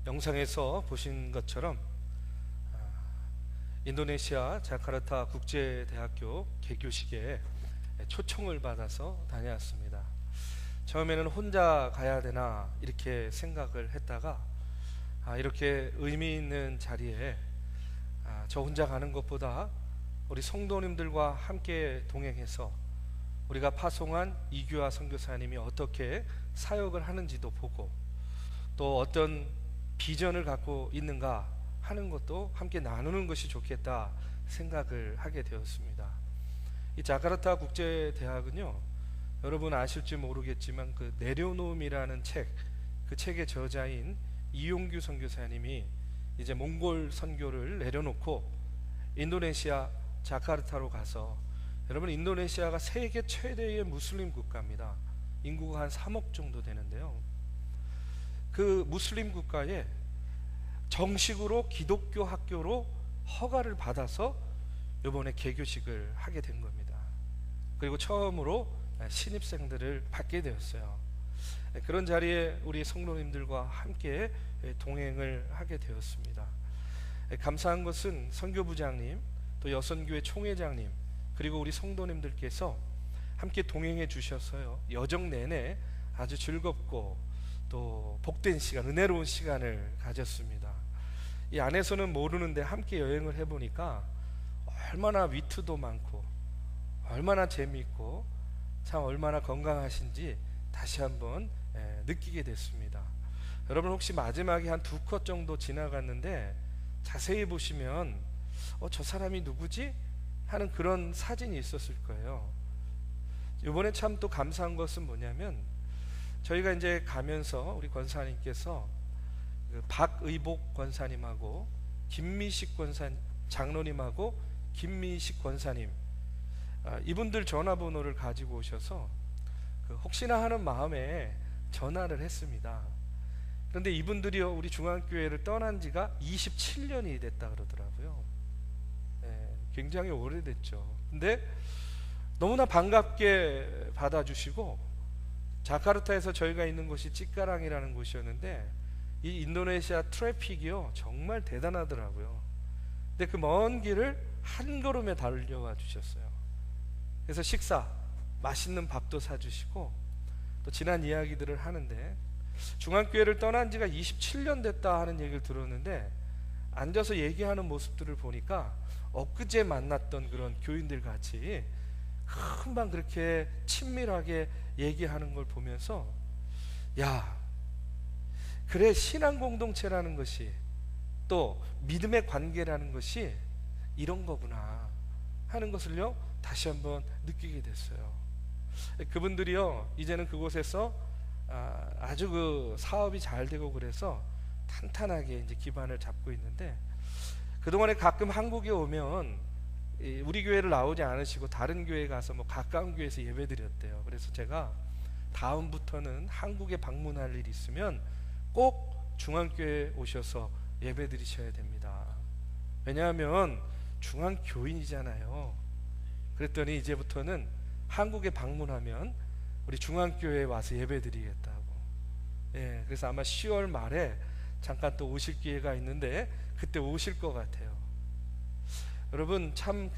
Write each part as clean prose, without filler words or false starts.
영상에서 보신 것처럼 인도네시아 자카르타 국제대학교 개교식에 초청을 받아서 다녀왔습니다. 처음에는 혼자 가야 되나 이렇게 생각을 했다가 이렇게 의미 있는 자리에 저 혼자 가는 것보다 우리 성도님들과 함께 동행해서 우리가 파송한 이규하 선교사님이 어떻게 사역을 하는지도 보고 또 어떤 비전을 갖고 있는가 하는 것도 함께 나누는 것이 좋겠다 생각을 하게 되었습니다. 이 자카르타 국제대학은요, 여러분 아실지 모르겠지만 그 내려놓음이라는 책, 그 책의 저자인 이용규 선교사님이 이제 몽골 선교를 내려놓고 인도네시아 자카르타로 가서, 여러분 인도네시아가 세계 최대의 무슬림 국가입니다. 인구가 한 3억 정도 되는데요, 그 무슬림 국가에 정식으로 기독교 학교로 허가를 받아서 이번에 개교식을 하게 된 겁니다. 그리고 처음으로 신입생들을 받게 되었어요. 그런 자리에 우리 성도님들과 함께 동행을 하게 되었습니다. 감사한 것은 선교부장님, 또 여선교회 총회장님, 그리고 우리 성도님들께서 함께 동행해 주셔서요, 여정 내내 아주 즐겁고 또 복된 시간, 은혜로운 시간을 가졌습니다. 이 안에서는 모르는데 함께 여행을 해보니까 얼마나 위트도 많고 얼마나 재미있고 참 얼마나 건강하신지 다시 한번 느끼게 됐습니다. 여러분 혹시 마지막에 한 2컷 정도 지나갔는데 자세히 보시면 저 사람이 누구지? 하는 그런 사진이 있었을 거예요. 이번에 참 또 감사한 것은 뭐냐면, 저희가 이제 가면서 우리 권사님께서 그 박의복 권사님하고 김미식 장로님하고 김미식 권사님, 이분들 전화번호를 가지고 오셔서 혹시나 하는 마음에 전화를 했습니다. 그런데 이분들이요, 우리 중앙교회를 떠난 지가 27년이 됐다 그러더라고요. 굉장히 오래됐죠. 근데 너무나 반갑게 받아주시고, 자카르타에서 저희가 있는 곳이 찌까랑이라는 곳이었는데 이 인도네시아 트래픽이요 정말 대단하더라고요. 근데 그 먼 길을 한 걸음에 달려와 주셨어요. 그래서 식사, 맛있는 밥도 사주시고 또 지난 이야기들을 하는데, 중앙교회를 떠난 지가 27년 됐다 하는 얘기를 들었는데 앉아서 얘기하는 모습들을 보니까 엊그제 만났던 그런 교인들 같이 금방 그렇게 친밀하게 얘기하는 걸 보면서, 야, 그래, 신앙 공동체라는 것이, 또 믿음의 관계라는 것이 이런 거구나 하는 것을요 다시 한번 느끼게 됐어요. 그분들이요 이제는 그곳에서 아주 그 사업이 잘 되고 그래서 탄탄하게 이제 기반을 잡고 있는데, 그동안에 가끔 한국에 오면 우리 교회를 나오지 않으시고 다른 교회 가서 뭐 가까운 교회에서 예배 드렸대요. 그래서 제가 다음부터는 한국에 방문할 일이 있으면 꼭 중앙교회에 오셔서 예배 드리셔야 됩니다. 왜냐하면 중앙교인이잖아요. 그랬더니 이제부터는 한국에 방문하면 우리 중앙교회에 와서 예배 드리겠다고. 그래서 아마 10월 말에 잠깐 또 오실 기회가 있는데 그때 오실 것 같아요. 여러분 참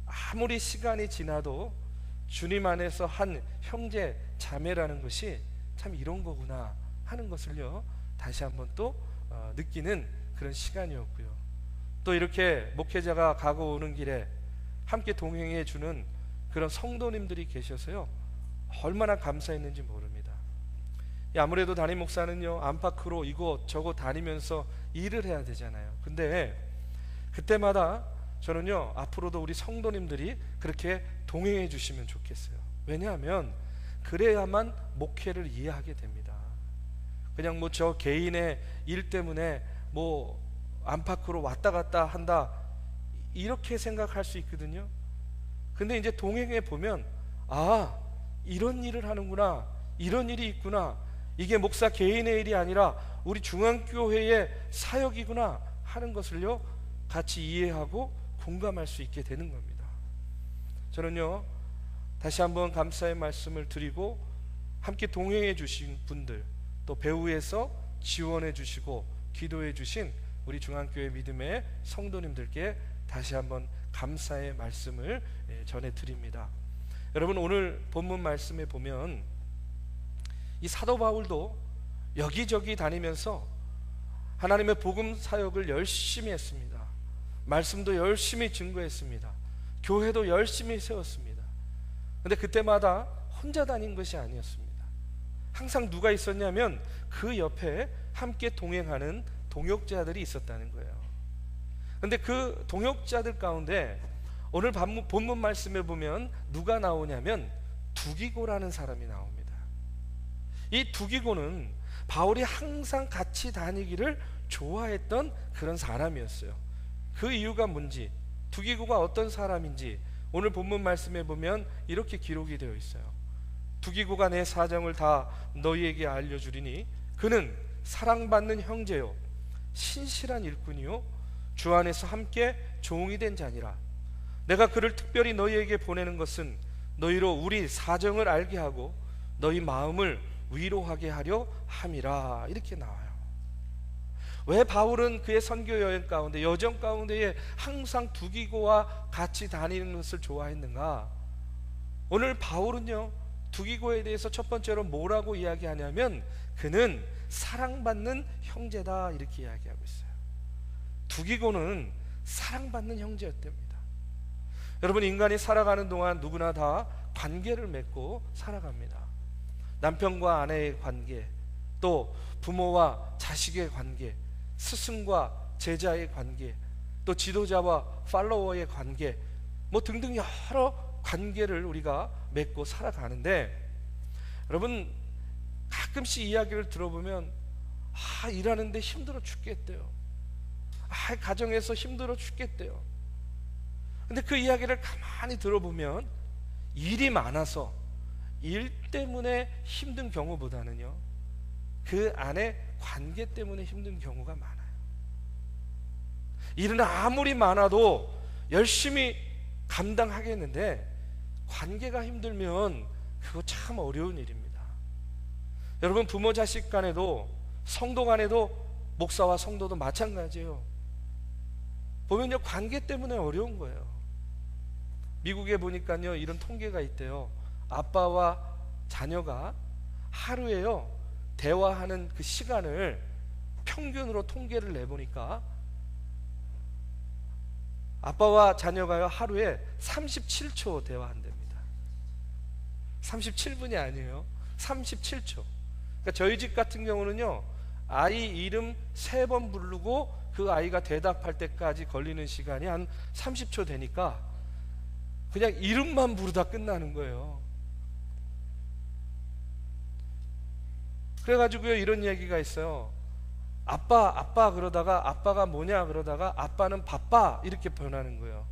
아무리 시간이 지나도 주님 안에서 한 형제 자매라는 것이 참 이런 거구나 하는 것을요 다시 한번 또 느끼는 그런 시간이었고요. 또 이렇게 목회자가 가고 오는 길에 함께 동행해 주는 그런 성도님들이 계셔서요 얼마나 감사했는지 모릅니다. 아무래도 담임 목사는요 안팎으로 이곳 저곳 다니면서 일을 해야 되잖아요. 근데 그때마다 저는요 앞으로도 우리 성도님들이 그렇게 동행해 주시면 좋겠어요. 왜냐하면 그래야만 목회를 이해하게 됩니다. 그냥 뭐 저 개인의 일 때문에 뭐 안팎으로 왔다 갔다 한다 이렇게 생각할 수 있거든요. 근데 이제 동행해 보면 이런 일을 하는구나, 이런 일이 있구나, 이게 목사 개인의 일이 아니라 우리 중앙교회의 사역이구나 하는 것을요 같이 이해하고 공감할 수 있게 되는 겁니다. 저는요 다시 한번 감사의 말씀을 드리고, 함께 동행해 주신 분들, 또 배후에서 지원해 주시고 기도해 주신 우리 중앙교회 믿음의 성도님들께 다시 한번 감사의 말씀을 전해드립니다. 여러분, 오늘 본문 말씀에 보면 이 사도 바울도 여기저기 다니면서 하나님의 복음 사역을 열심히 했습니다. 말씀도 열심히 증거했습니다. 교회도 열심히 세웠습니다. 근데 그때마다 혼자 다닌 것이 아니었습니다. 항상 누가 있었냐면 그 옆에 함께 동행하는 동역자들이 있었다는 거예요. 근데 그 동역자들 가운데 오늘 본문 말씀에 보면 누가 나오냐면 두기고라는 사람이 나옵니다. 이 두기고는 바울이 항상 같이 다니기를 좋아했던 그런 사람이었어요. 그 이유가 뭔지, 두기고가 어떤 사람인지 오늘 본문 말씀에 보면 이렇게 기록이 되어 있어요. 두기고가 내 사정을 다 너희에게 알려주리니 그는 사랑받는 형제요 신실한 일꾼이요 주 안에서 함께 종이 된 자니라. 내가 그를 특별히 너희에게 보내는 것은 너희로 우리 사정을 알게 하고 너희 마음을 위로하게 하려 함이라. 이렇게 나와요. 왜 바울은 그의 선교 여행 가운데, 여정 가운데에 항상 두기고와 같이 다니는 것을 좋아했는가? 오늘 바울은요, 두기고에 대해서 첫 번째로 뭐라고 이야기하냐면 그는 사랑받는 형제다, 이렇게 이야기하고 있어요. 두기고는 사랑받는 형제였답니다. 여러분, 인간이 살아가는 동안 누구나 다 관계를 맺고 살아갑니다. 남편과 아내의 관계, 또 부모와 자식의 관계, 스승과 제자의 관계, 또 지도자와 팔로워의 관계, 뭐 등등 여러 관계를 우리가 맺고 살아가는데, 여러분 가끔씩 이야기를 들어보면 일하는데 힘들어 죽겠대요. 가정에서 힘들어 죽겠대요. 근데 그 이야기를 가만히 들어보면 일이 많아서 일 때문에 힘든 경우보다는요, 그 안에 관계 때문에 힘든 경우가 많아요. 일은 아무리 많아도 열심히 감당하겠는데 관계가 힘들면 그거 참 어려운 일입니다. 여러분, 부모 자식 간에도, 성도 간에도, 목사와 성도도 마찬가지예요. 보면요, 관계 때문에 어려운 거예요. 미국에 보니까요, 이런 통계가 있대요. 아빠와 자녀가 하루에요, 대화하는 그 시간을 평균으로 통계를 내보니까 아빠와 자녀가요, 하루에 37초 대화한답니다. 37분이 아니에요. 37초. 그러니까 저희 집 같은 경우는요, 아이 이름 3번 부르고 그 아이가 대답할 때까지 걸리는 시간이 한 30초 되니까 그냥 이름만 부르다 끝나는 거예요. 그래가지고요, 이런 얘기가 있어요. 아빠 그러다가 아빠가 뭐냐 그러다가 아빠는 바빠 이렇게 변하는 거예요.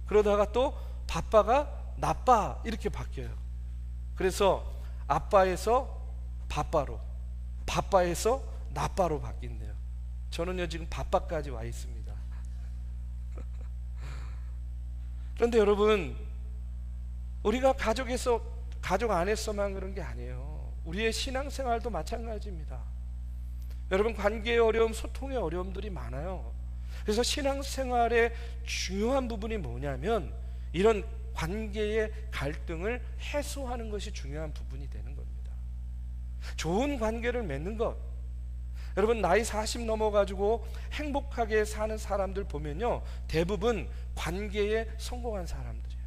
그러다가 또 바빠가 나빠 이렇게 바뀌어요. 그래서 아빠에서 바빠로, 바빠에서 나빠로 바뀐대요. 저는요, 지금 바빠까지 와 있습니다. 그런데 여러분, 우리가 가족 안에서만 그런 게 아니에요. 우리의 신앙생활도 마찬가지입니다. 여러분, 관계의 어려움, 소통의 어려움들이 많아요. 그래서 신앙생활의 중요한 부분이 뭐냐면 이런 관계의 갈등을 해소하는 것이 중요한 부분이 되는 겁니다. 좋은 관계를 맺는 것. 여러분, 나이 40 넘어가지고 행복하게 사는 사람들 보면요, 대부분 관계에 성공한 사람들이에요.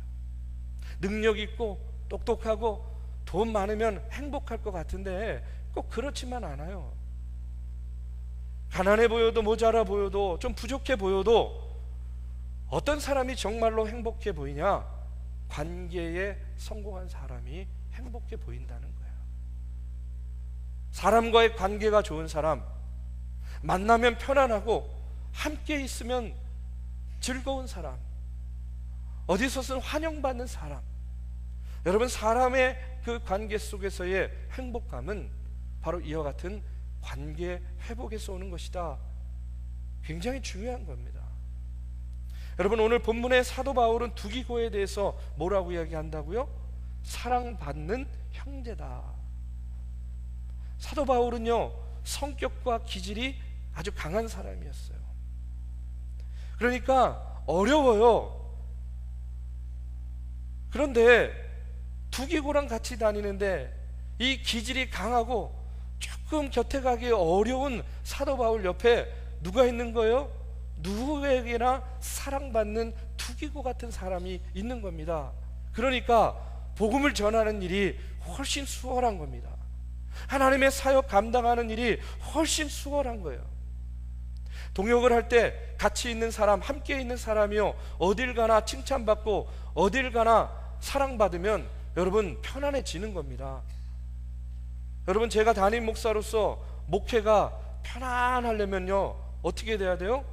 능력 있고 똑똑하고 돈 많으면 행복할 것 같은데 꼭 그렇지만 않아요. 가난해 보여도, 모자라 보여도, 좀 부족해 보여도 어떤 사람이 정말로 행복해 보이냐? 관계에 성공한 사람이 행복해 보인다는 거예요. 사람과의 관계가 좋은 사람, 만나면 편안하고 함께 있으면 즐거운 사람, 어디서든 환영받는 사람. 여러분, 사람의 그 관계 속에서의 행복감은 바로 이와 같은 관계 회복에서 오는 것이다. 굉장히 중요한 겁니다. 여러분, 오늘 본문의 사도 바울은 두기고에 대해서 뭐라고 이야기한다고요? 사랑받는 형제다. 사도 바울은요, 성격과 기질이 아주 강한 사람이었어요. 그러니까 어려워요. 그런데 두기고랑 같이 다니는데 이 기질이 강하고 조금 곁에 가기 어려운 사도 바울 옆에 누가 있는 거예요? 누구에게나 사랑받는 두기고 같은 사람이 있는 겁니다. 그러니까 복음을 전하는 일이 훨씬 수월한 겁니다. 하나님의 사역 감당하는 일이 훨씬 수월한 거예요. 동역을 할 때 같이 있는 사람, 함께 있는 사람이요, 어딜 가나 칭찬받고 어딜 가나 사랑받으면 여러분 편안해지는 겁니다. 여러분, 제가 담임 목사로서 목회가 편안하려면요 어떻게 돼야 돼요?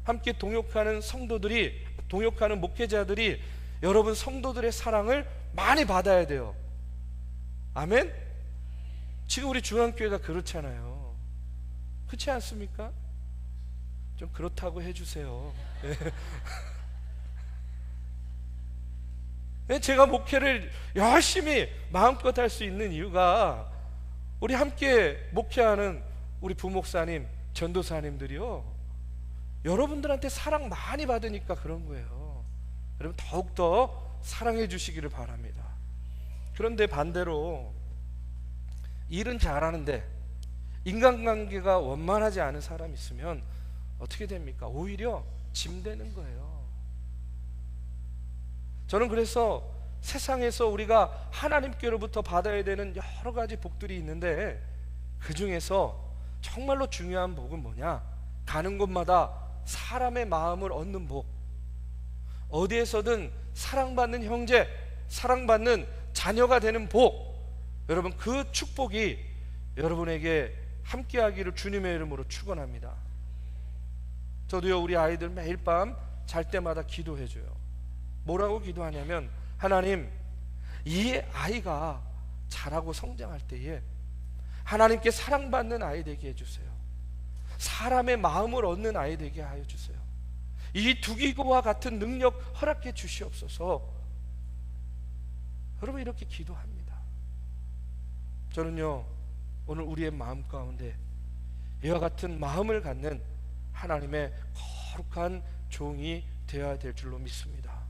함께 동역하는 성도들이, 동역하는 목회자들이 여러분 성도들의 사랑을 많이 받아야 돼요. 아멘? 지금 우리 중앙교회가 그렇잖아요. 그렇지 않습니까? 좀 그렇다고 해주세요. 네. 제가 목회를 열심히 마음껏 할 수 있는 이유가 우리 함께 목회하는 우리 부목사님, 전도사님들이요, 여러분들한테 사랑 많이 받으니까 그런 거예요. 여러분 더욱더 사랑해 주시기를 바랍니다. 그런데 반대로 일은 잘하는데 인간관계가 원만하지 않은 사람이 있으면 어떻게 됩니까? 오히려 짐되는 거예요. 저는 그래서 세상에서 우리가 하나님께로부터 받아야 되는 여러 가지 복들이 있는데 그 중에서 정말로 중요한 복은 뭐냐? 가는 곳마다 사람의 마음을 얻는 복, 어디에서든 사랑받는 형제, 사랑받는 자녀가 되는 복, 여러분 그 축복이 여러분에게 함께하기를 주님의 이름으로 축원합니다. 저도요 우리 아이들 매일 밤 잘 때마다 기도해줘요. 뭐라고 기도하냐면, 하나님, 이 아이가 자라고 성장할 때에 하나님께 사랑받는 아이 되게 해주세요. 사람의 마음을 얻는 아이 되게 하여 주세요. 이 두기고와 같은 능력 허락해 주시옵소서. 여러분 이렇게 기도합니다. 저는요 오늘 우리의 마음 가운데 이와 같은 마음을 갖는 하나님의 거룩한 종이 되어야 될 줄로 믿습니다.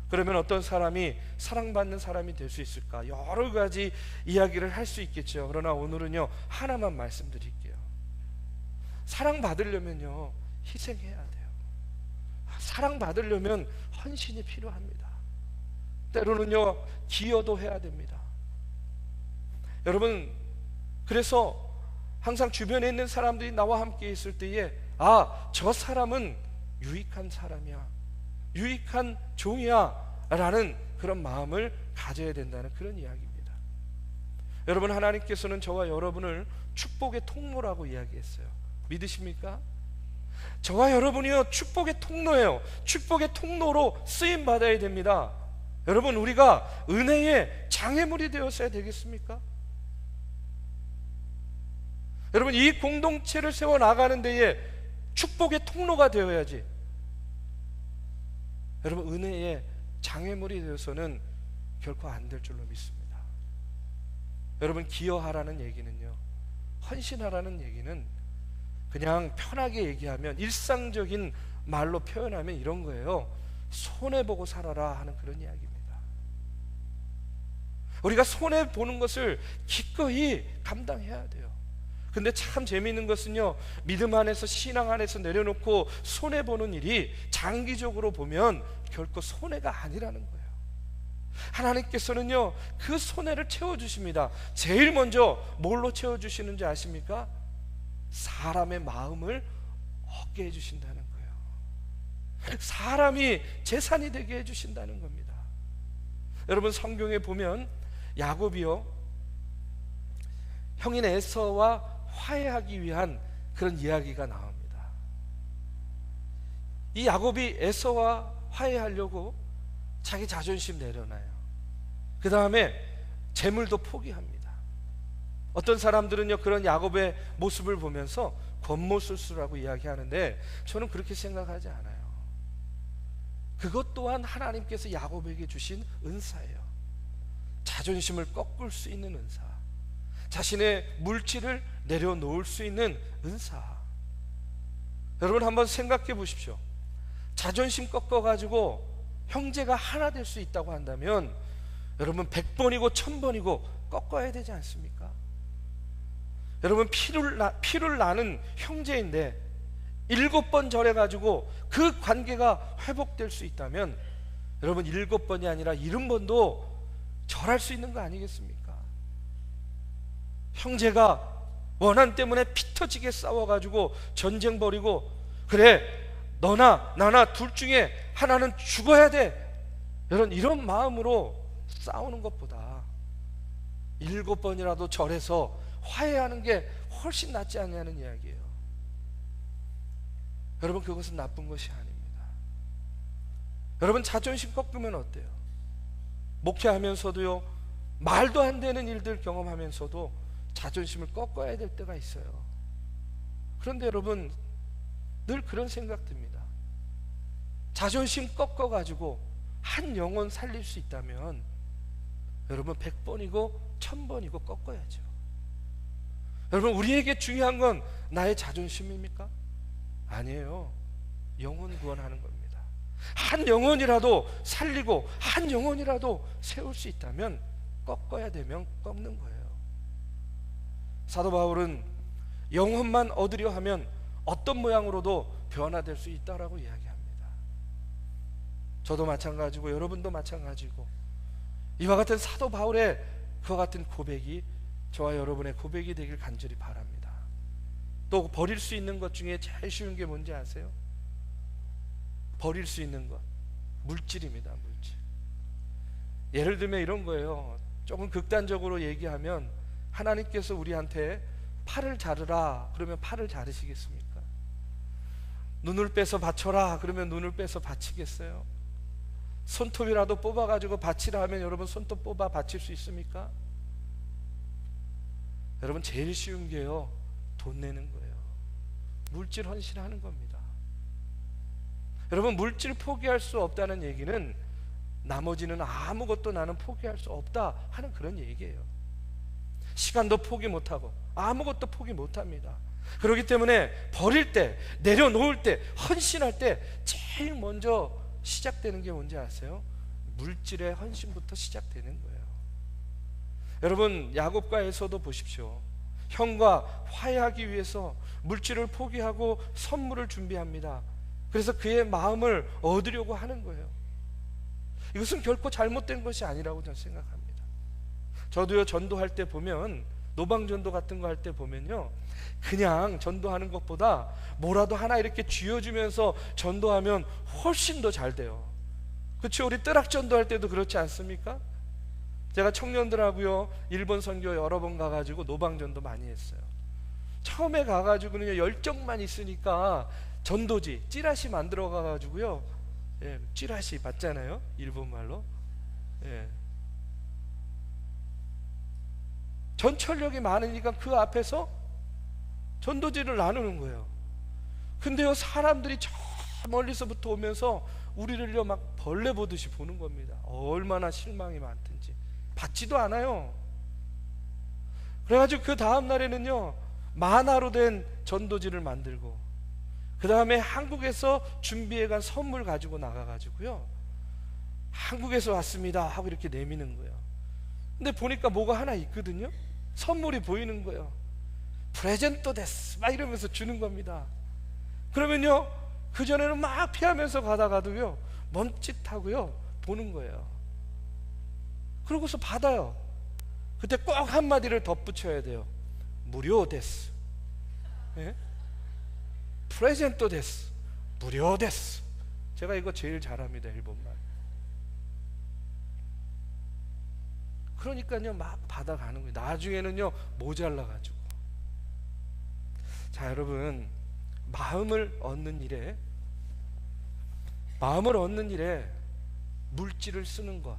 그러면 어떤 사람이 사랑받는 사람이 될 수 있을까? 여러 가지 이야기를 할 수 있겠죠. 그러나 오늘은요 하나만 말씀드릴게요. 사랑받으려면요 희생해야 돼요. 사랑받으려면 헌신이 필요합니다. 때로는요 기여도 해야 됩니다. 여러분, 그래서 항상 주변에 있는 사람들이 나와 함께 있을 때에 저 사람은 유익한 사람이야, 유익한 종이야 라는 그런 마음을 가져야 된다는 그런 이야기입니다. 여러분, 하나님께서는 저와 여러분을 축복의 통로라고 이야기했어요. 믿으십니까? 저와 여러분이요 축복의 통로예요. 축복의 통로로 쓰임 받아야 됩니다. 여러분, 우리가 은혜의 장애물이 되었어야 되겠습니까? 여러분, 이 공동체를 세워 나가는 데에 축복의 통로가 되어야지. 여러분, 은혜의 장애물이 되어서는 결코 안 될 줄로 믿습니다. 여러분, 기여하라는 얘기는요, 헌신하라는 얘기는 그냥 편하게 얘기하면, 일상적인 말로 표현하면 이런 거예요. 손해보고 살아라 하는 그런 이야기입니다. 우리가 손해보는 것을 기꺼이 감당해야 돼요. 근데 참 재미있는 것은요, 믿음 안에서, 신앙 안에서 내려놓고 손해보는 일이 장기적으로 보면 결코 손해가 아니라는 거예요. 하나님께서는요 그 손해를 채워주십니다. 제일 먼저 뭘로 채워주시는지 아십니까? 사람의 마음을 얻게 해주신다는 거예요. 사람이 재산이 되게 해주신다는 겁니다. 여러분, 성경에 보면 야곱이요 형인 에서와 화해하기 위한 그런 이야기가 나옵니다. 이 야곱이 에서와 화해하려고 자기 자존심 내려놔요. 그 다음에 재물도 포기합니다. 어떤 사람들은요 그런 야곱의 모습을 보면서 권모술수라고 이야기하는데 저는 그렇게 생각하지 않아요. 그것 또한 하나님께서 야곱에게 주신 은사예요. 자존심을 꺾을 수 있는 은사, 자신의 물질을 내려놓을 수 있는 은사. 여러분 한번 생각해 보십시오. 자존심 꺾어가지고 형제가 하나 될 수 있다고 한다면 여러분 100번이고 1000번이고 꺾어야 되지 않습니까? 여러분 피를 나는 형제인데 7번 절해가지고 그 관계가 회복될 수 있다면 여러분 7번이 아니라 70번도 절할 수 있는 거 아니겠습니까? 형제가 원한 때문에 피 터지게 싸워가지고 전쟁 벌이고, 그래 너나 나나 둘 중에 하나는 죽어야 돼, 여러분 이런 마음으로 싸우는 것보다 7번이라도 절해서 화해하는 게 훨씬 낫지 않냐는 이야기예요. 여러분 그것은 나쁜 것이 아닙니다. 여러분 자존심 꺾으면 어때요? 목회하면서도요, 말도 안 되는 일들 경험하면서도 자존심을 꺾어야 될 때가 있어요. 그런데 여러분 늘 그런 생각 듭니다. 자존심 꺾어가지고 한 영혼 살릴 수 있다면 여러분 100번이고 1000번이고 꺾어야죠. 여러분 우리에게 중요한 건 나의 자존심입니까? 아니에요. 영혼 구원하는 겁니다. 한 영혼이라도 살리고 한 영혼이라도 세울 수 있다면 꺾어야 되면 꺾는 거예요. 사도 바울은 영혼만 얻으려 하면 어떤 모양으로도 변화될 수 있다라고 이야기합니다. 저도 마찬가지고 여러분도 마찬가지고 이와 같은 사도 바울의 그와 같은 고백이 저와 여러분의 고백이 되길 간절히 바랍니다. 또 버릴 수 있는 것 중에 제일 쉬운 게 뭔지 아세요? 버릴 수 있는 것, 물질입니다. 물질. 예를 들면 이런 거예요. 조금 극단적으로 얘기하면 하나님께서 우리한테 팔을 자르라 그러면 팔을 자르시겠습니까? 눈을 빼서 바쳐라 그러면 눈을 빼서 바치겠어요? 손톱이라도 뽑아가지고 바치라 하면 여러분 손톱 뽑아 바칠 수 있습니까? 여러분 제일 쉬운 게요, 돈 내는 거예요. 물질 헌신하는 겁니다. 여러분 물질 포기할 수 없다는 얘기는 나머지는 아무것도 나는 포기할 수 없다 하는 그런 얘기예요. 시간도 포기 못하고 아무것도 포기 못합니다. 그렇기 때문에 버릴 때, 내려놓을 때, 헌신할 때 제일 먼저 시작되는 게 뭔지 아세요? 물질의 헌신부터 시작되는 거예요. 여러분 야곱과에서도 보십시오. 형과 화해하기 위해서 물질을 포기하고 선물을 준비합니다. 그래서 그의 마음을 얻으려고 하는 거예요. 이것은 결코 잘못된 것이 아니라고 저는 생각합니다. 저도요 전도할 때 보면, 노방전도 같은 거 할 때 보면요, 그냥 전도하는 것보다 뭐라도 하나 이렇게 쥐어주면서 전도하면 훨씬 더 잘 돼요. 그렇죠? 우리 뜨락 전도할 때도 그렇지 않습니까? 제가 청년들하고요 일본 선교 여러 번 가가지고 노방전도 많이 했어요. 처음에 가가지고는요 열정만 있으니까 전도지 찌라시 만들어 가가지고요, 예, 찌라시 맞잖아요 일본말로. 예. 전철력이 많으니까 그 앞에서 전도지를 나누는 거예요. 근데요 사람들이 저 멀리서부터 오면서 우리를요 막 벌레 보듯이 보는 겁니다. 얼마나 실망이 많든지. 받지도 않아요. 그래가지고 그 다음 날에는요 만화로 된 전도지를 만들고, 그 다음에 한국에서 준비해간 선물 가지고 나가가지고요, 한국에서 왔습니다 하고 이렇게 내미는 거예요. 근데 보니까 뭐가 하나 있거든요. 선물이 보이는 거예요. 프레젠토 데스 막 이러면서 주는 겁니다. 그러면요 그전에는 막 피하면서 가다가도요 멈칫하고요 보는 거예요. 그러고서 받아요. 그때 꼭 한마디를 덧붙여야 돼요. 무료 데스. 예? 프레젠토 데스. 무료 데스. 제가 이거 제일 잘합니다, 일본말. 그러니까요 막 받아가는 거예요. 나중에는요 모자라가지고. 자 여러분, 마음을 얻는 일에 물질을 쓰는 것,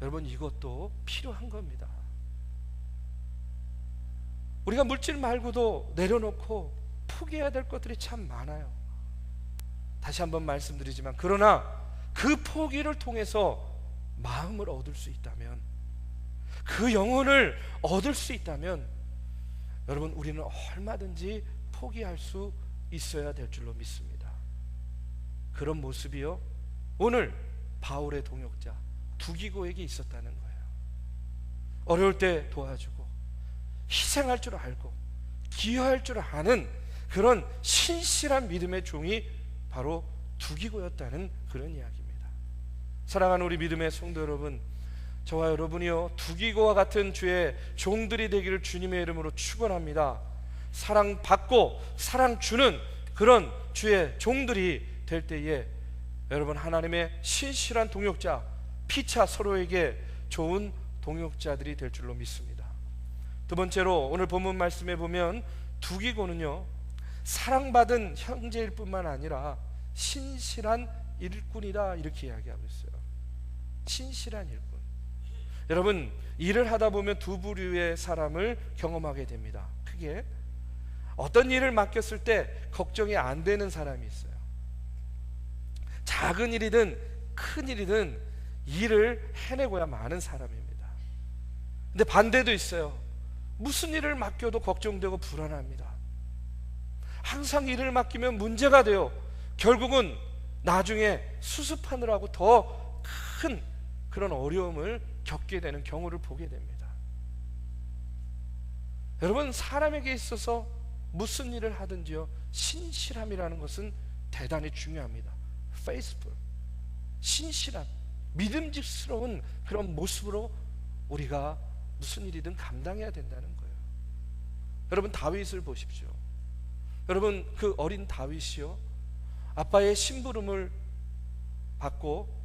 여러분 이것도 필요한 겁니다. 우리가 물질 말고도 내려놓고 포기해야 될 것들이 참 많아요. 다시 한번 말씀드리지만, 그러나 그 포기를 통해서 마음을 얻을 수 있다면, 그 영혼을 얻을 수 있다면 여러분, 우리는 얼마든지 포기할 수 있어야 될 줄로 믿습니다. 그런 모습이요, 오늘 바울의 동역자 두기고에게 있었다는 거예요. 어려울 때 도와주고 희생할 줄 알고 기여할 줄 아는 그런 신실한 믿음의 종이 바로 두기고였다는 그런 이야기입니다. 사랑하는 우리 믿음의 성도 여러분, 저와 여러분이요, 두기고와 같은 주의 종들이 되기를 주님의 이름으로 축원합니다. 사랑받고 사랑 주는 그런 주의 종들이 될 때에 여러분, 하나님의 신실한 동역자, 피차 서로에게 좋은 동역자들이 될 줄로 믿습니다. 두 번째로 오늘 본문 말씀에 보면 두기고는요, 사랑받은 형제일 뿐만 아니라 신실한 일꾼이다, 이렇게 이야기하고 있어요. 신실한 일꾼. 여러분, 일을 하다 보면 두 부류의 사람을 경험하게 됩니다. 크게 어떤 일을 맡겼을 때 걱정이 안 되는 사람이 있어요. 작은 일이든 큰 일이든 일을 해내고야 마는 사람입니다. 근데 반대도 있어요. 무슨 일을 맡겨도 걱정되고 불안합니다. 항상 일을 맡기면 문제가 돼요. 결국은 나중에 수습하느라고 더 큰 그런 어려움을 겪게 되는 경우를 보게 됩니다. 여러분, 사람에게 있어서 무슨 일을 하든지요, 신실함이라는 것은 대단히 중요합니다. faithful, 신실한, 믿음직스러운 그런 모습으로 우리가 무슨 일이든 감당해야 된다는 거예요. 여러분, 다윗을 보십시오. 여러분, 그 어린 다윗이요, 아빠의 심부름을 받고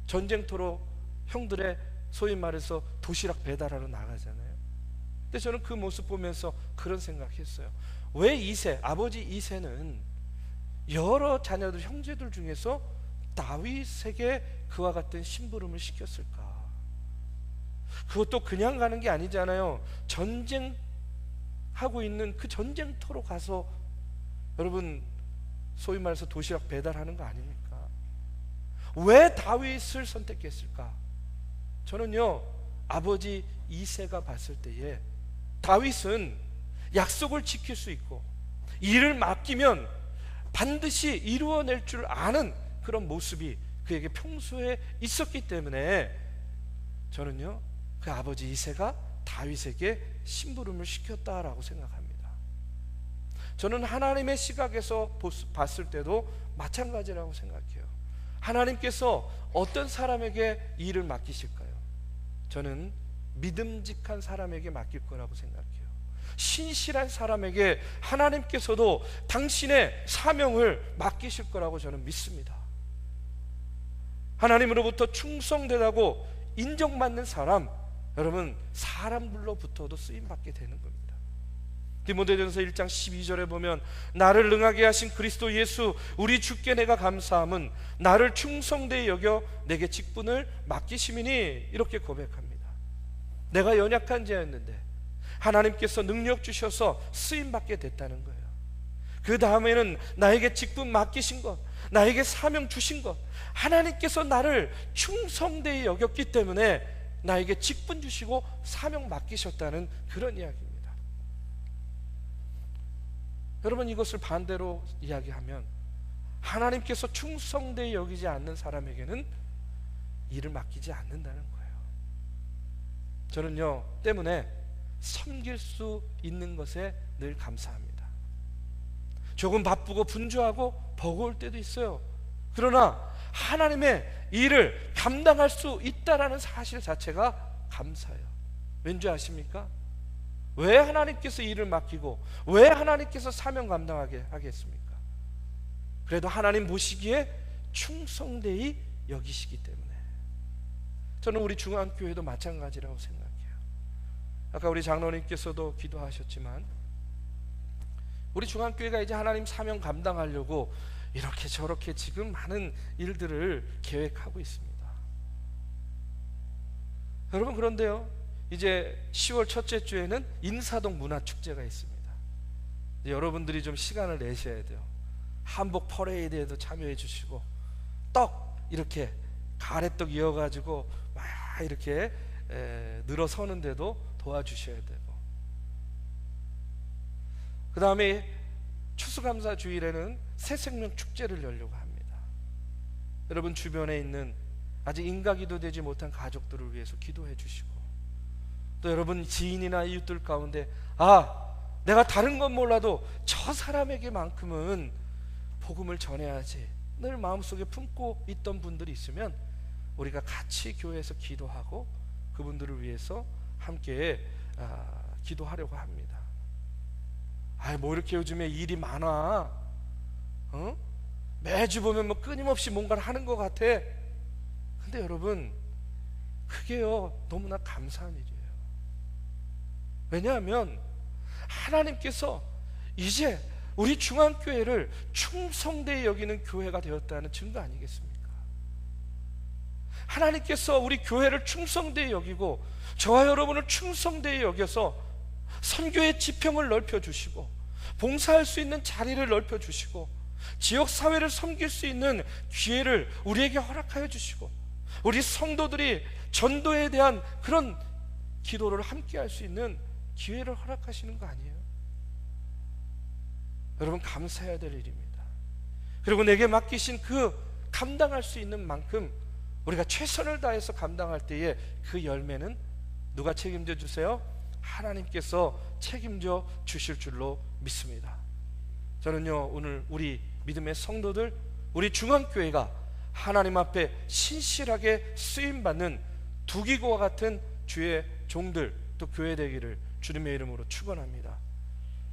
전쟁터로 형들의 소위 말해서 도시락 배달하러 나가잖아요. 근데 저는 그 모습 보면서 그런 생각했어요. 왜 이세, 아버지 이세는 여러 자녀들, 형제들 중에서 다윗에게 그와 같은 심부름을 시켰을까? 그것도 그냥 가는 게 아니잖아요. 전쟁하고 있는 그 전쟁터로 가서 여러분, 소위 말해서 도시락 배달하는 거 아닙니까? 왜 다윗을 선택했을까? 저는요, 아버지 이새가 봤을 때에 다윗은 약속을 지킬 수 있고 일을 맡기면 반드시 이루어낼 줄 아는 그런 모습이 그에게 평소에 있었기 때문에 저는요, 그 아버지 이새가 다윗에게 심부름을 시켰다라고 생각합니다. 저는 하나님의 시각에서 봤을 때도 마찬가지라고 생각해요. 하나님께서 어떤 사람에게 일을 맡기실까요? 저는 믿음직한 사람에게 맡길 거라고 생각해요. 신실한 사람에게 하나님께서도 당신의 사명을 맡기실 거라고 저는 믿습니다. 하나님으로부터 충성되다고 인정받는 사람, 여러분, 사람들로부터도 쓰임받게 되는 겁니다. 디모데전서 1장 12절에 보면 나를 능하게 하신 그리스도 예수 우리 주께 내가 감사함은 나를 충성되이 여겨 내게 직분을 맡기심이니, 이렇게 고백합니다. 내가 연약한 자였는데 하나님께서 능력 주셔서 쓰임받게 됐다는 거예요. 그 다음에는 나에게 직분 맡기신 것, 나에게 사명 주신 것, 하나님께서 나를 충성되이 여겼기 때문에 나에게 직분 주시고 사명 맡기셨다는 그런 이야기입니다. 여러분, 이것을 반대로 이야기하면 하나님께서 충성되이 여기지 않는 사람에게는 일을 맡기지 않는다는 거예요. 저는요, 때문에 섬길 수 있는 것에 늘 감사합니다. 조금 바쁘고 분주하고 버거울 때도 있어요. 그러나 하나님의 일을 감당할 수 있다라는 사실 자체가 감사해요. 왠지 아십니까? 왜 하나님께서 일을 맡기고 왜 하나님께서 사명 감당하게 하겠습니까? 그래도 하나님 보시기에 충성되이 여기시기 때문에. 저는 우리 중앙교회도 마찬가지라고 생각해요. 아까 우리 장로님께서도 기도하셨지만 우리 중앙교회가 이제 하나님 사명 감당하려고 이렇게 저렇게 지금 많은 일들을 계획하고 있습니다. 여러분, 그런데요, 이제 10월 첫째 주에는 인사동 문화축제가 있습니다. 여러분들이 좀 시간을 내셔야 돼요. 한복 퍼레이드에도 참여해 주시고 떡 이렇게 가래떡 이어가지고 막 이렇게 늘어서는데도 도와주셔야 되고, 그 다음에 추수감사 주일에는 새생명 축제를 열려고 합니다. 여러분 주변에 있는 아직 인가기도 되지 못한 가족들을 위해서 기도해 주시고, 또 여러분 지인이나 이웃들 가운데 내가 다른 건 몰라도 저 사람에게만큼은 복음을 전해야지 늘 마음속에 품고 있던 분들이 있으면 우리가 같이 교회에서 기도하고 그분들을 위해서 함께 기도하려고 합니다. 뭐 이렇게 요즘에 일이 많아, 매주 보면 뭐 끊임없이 뭔가를 하는 것 같아. 근데 여러분 그게요 너무나 감사한 일이에요. 왜냐하면 하나님께서 이제 우리 중앙교회를 충성되이 여기는 교회가 되었다는 증거 아니겠습니까? 하나님께서 우리 교회를 충성되이 여기고 저와 여러분을 충성되이 여겨서 선교의 지평을 넓혀주시고 봉사할 수 있는 자리를 넓혀주시고 지역사회를 섬길 수 있는 기회를 우리에게 허락하여 주시고 우리 성도들이 전도에 대한 그런 기도를 함께 할 수 있는 기회를 허락하시는 거 아니에요? 여러분 감사해야 될 일입니다. 그리고 내게 맡기신 그 감당할 수 있는 만큼 우리가 최선을 다해서 감당할 때에 그 열매는 누가 책임져 주세요? 하나님께서 책임져 주실 줄로 믿습니다. 저는요 오늘 우리 믿음의 성도들, 우리 중앙교회가 하나님 앞에 신실하게 쓰임받는 두기고와 같은 주의 종들, 또 교회 되기를 주님의 이름으로 축원합니다.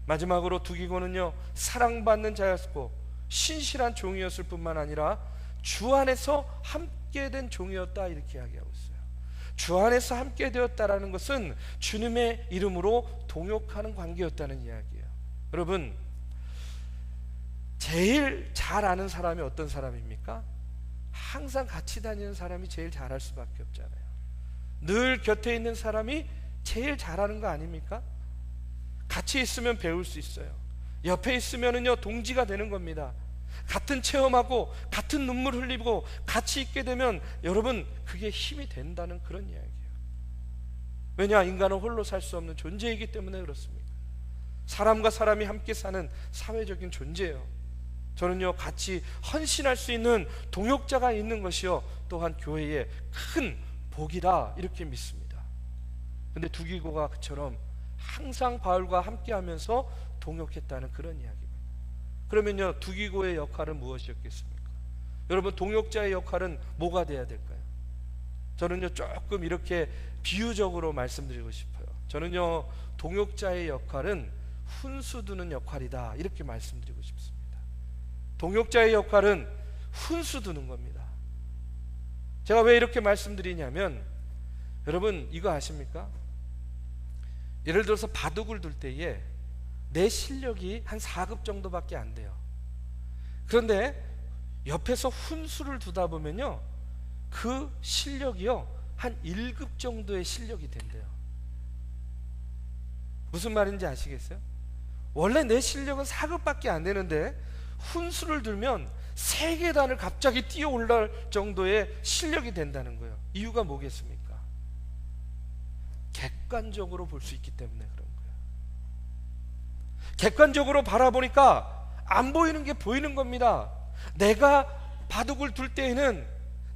마지막으로 두기고는요 사랑받는 자였고 신실한 종이었을 뿐만 아니라 주 안에서 함께 된 종이었다, 이렇게 이야기하고 있어요. 주 안에서 함께 되었다라는 것은 주님의 이름으로 동역하는 관계였다는 이야기예요. 여러분 제일 잘 아는 사람이 어떤 사람입니까? 항상 같이 다니는 사람이 제일 잘할 수밖에 없잖아요. 늘 곁에 있는 사람이 제일 잘하는 거 아닙니까? 같이 있으면 배울 수 있어요. 옆에 있으면은요 동지가 되는 겁니다. 같은 체험하고 같은 눈물 흘리고 같이 있게 되면 여러분 그게 힘이 된다는 그런 이야기예요. 왜냐? 인간은 홀로 살 수 없는 존재이기 때문에 그렇습니다. 사람과 사람이 함께 사는 사회적인 존재예요. 저는요 같이 헌신할 수 있는 동역자가 있는 것이요 또한 교회의 큰 복이다, 이렇게 믿습니다. 근데 두기고가 그처럼 항상 바울과 함께 하면서 동역했다는 그런 이야기입니다. 그러면요 두기고의 역할은 무엇이었겠습니까? 여러분 동역자의 역할은 뭐가 돼야 될까요? 저는요 조금 이렇게 비유적으로 말씀드리고 싶어요. 저는요 동역자의 역할은 훈수 두는 역할이다, 이렇게 말씀드리고 싶습니다. 동역자의 역할은 훈수 두는 겁니다. 제가 왜 이렇게 말씀드리냐면 여러분 이거 아십니까? 예를 들어서 바둑을 둘 때에 내 실력이 한 4급 정도밖에 안 돼요. 그런데 옆에서 훈수를 두다 보면요 그 실력이요 한 1급 정도의 실력이 된대요. 무슨 말인지 아시겠어요? 원래 내 실력은 4급밖에 안 되는데 훈수를 들면 3계단을 갑자기 뛰어 올라올 정도의 실력이 된다는 거예요. 이유가 뭐겠습니까? 객관적으로 볼 수 있기 때문에 그런 거예요. 객관적으로 바라보니까 안 보이는 게 보이는 겁니다. 내가 바둑을 둘 때에는,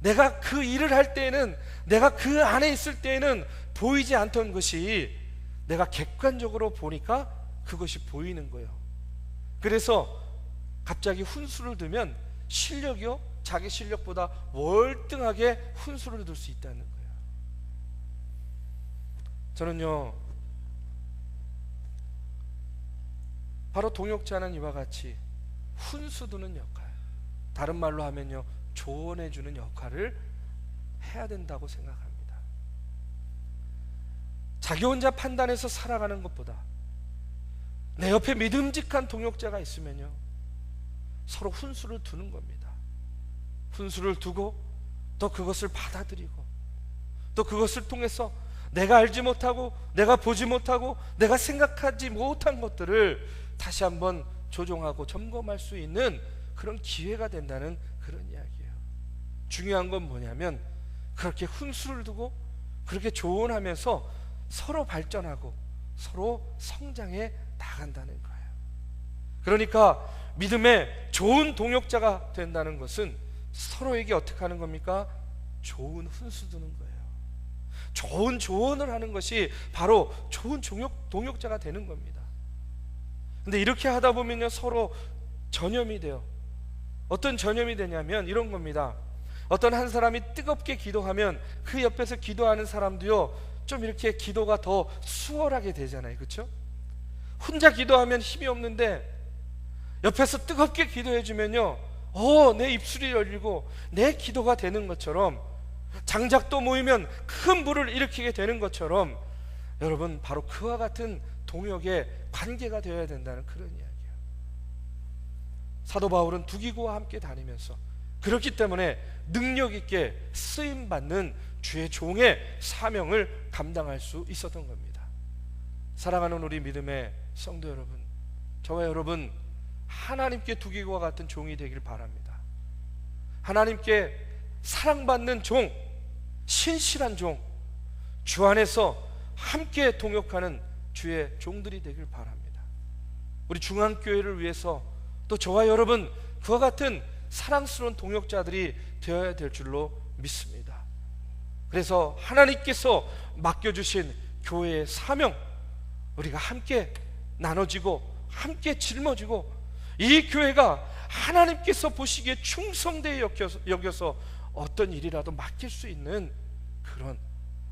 내가 그 일을 할 때에는, 내가 그 안에 있을 때에는 보이지 않던 것이 내가 객관적으로 보니까 그것이 보이는 거예요. 그래서 갑자기 훈수를 두면 실력이요 자기 실력보다 월등하게 훈수를 둘 수 있다는 거예요. 저는요 바로 동역자는 이와 같이 훈수 두는 역할, 다른 말로 하면요 조언해 주는 역할을 해야 된다고 생각합니다. 자기 혼자 판단해서 살아가는 것보다 내 옆에 믿음직한 동역자가 있으면요 서로 훈수를 두는 겁니다. 훈수를 두고 또 그것을 받아들이고 또 그것을 통해서 내가 알지 못하고 내가 보지 못하고 내가 생각하지 못한 것들을 다시 한번 조정하고 점검할 수 있는 그런 기회가 된다는 그런 이야기예요. 중요한 건 뭐냐면 그렇게 훈수를 두고 그렇게 조언하면서 서로 발전하고 서로 성장해 나간다는 거예요. 그러니까 믿음의 좋은 동역자가 된다는 것은 서로에게 어떻게 하는 겁니까? 좋은 훈수 두는 거예요. 좋은 조언을 하는 것이 바로 좋은 동역자가 되는 겁니다. 근데 이렇게 하다 보면요, 서로 전염이 돼요. 어떤 전염이 되냐면 이런 겁니다. 어떤 한 사람이 뜨겁게 기도하면 그 옆에서 기도하는 사람도요, 좀 이렇게 기도가 더 수월하게 되잖아요. 그렇죠? 혼자 기도하면 힘이 없는데 옆에서 뜨겁게 기도해 주면요, 내 입술이 열리고 내 기도가 되는 것처럼, 장작도 모이면 큰 불을 일으키게 되는 것처럼, 여러분, 바로 그와 같은 동역의 관계가 되어야 된다는 그런 이야기예요. 사도 바울은 두기고와 함께 다니면서 그렇기 때문에 능력 있게 쓰임 받는 주의 종의 사명을 감당할 수 있었던 겁니다. 사랑하는 우리 믿음의 성도 여러분, 저와 여러분 하나님께 두기고와 같은 종이 되길 바랍니다. 하나님께 사랑받는 종, 신실한 종, 주 안에서 함께 동역하는 주의 종들이 되길 바랍니다. 우리 중앙교회를 위해서 또 저와 여러분 그와 같은 사랑스러운 동역자들이 되어야 될 줄로 믿습니다. 그래서 하나님께서 맡겨주신 교회의 사명, 우리가 함께 나눠지고 함께 짊어지고 이 교회가 하나님께서 보시기에 충성되게 여겨서 어떤 일이라도 맡길 수 있는 그런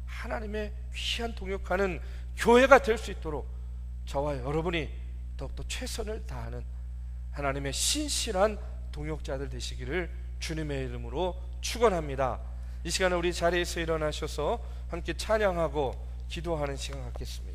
하나님의 귀한 동역하는 교회가 될 수 있도록 저와 여러분이 더욱더 최선을 다하는 하나님의 신실한 동역자들 되시기를 주님의 이름으로 축원합니다. 이 시간에 우리 자리에서 일어나셔서 함께 찬양하고 기도하는 시간 갖겠습니다.